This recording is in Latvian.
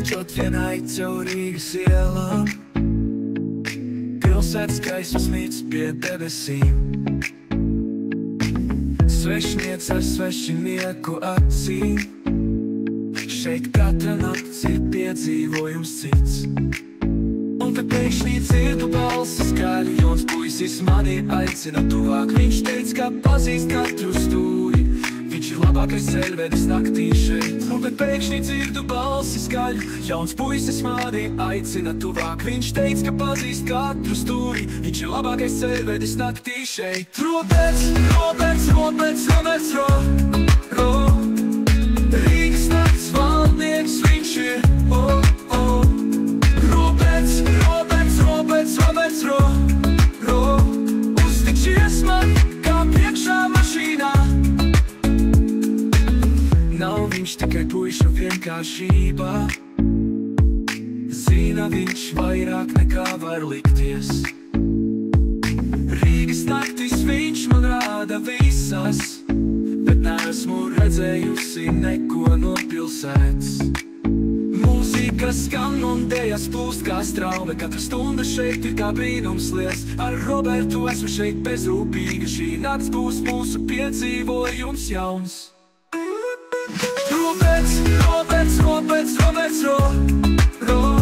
Steidžot vienai caur Rīgas ielām, pilsētas gaismas mīts pie debesīm. Svešnieks ar svešinieku acīm, šeit katra nakts ir piedzīvojums cits. Un te pēkšņi dzirdu balsi skaļi, jauns puisis mani aicina tuvāk. Viņš teica, ka pazīst katru stūri, viņš ir labākais ceļvedis naktī šeit. Un te pēkšņi dzirdu balsi skaļi, jauns puisis mani aicina tuvāk. Viņš teica, ka pazīst katru stūri, viņš ir labākais ceļvedis naktī šeit. Roberts, Roberts, Roberts, Roberts, ro Rīgas nakts valdnieks, viņš ir, Roberts, Roberts, Roberts, Roberts, ro Uzticies man, kā priekšā mašīnā. Nav viņš tikai puiša vienkāršībā, zina viņš vairāk nekā var likties. Rīgas naktis viņš man rāda visas, bet neesmu redzējusi neko no pilsētas. Mūzika skan un dējas plūst kā straume, katra stunda šeit ir kā brīnums liels. Ar Robertu esmu šeit bezrūpīga, šī nakts būs mūsu piedzīvojums jauns. Roberts, Roberts, Roberts, Roberts, ro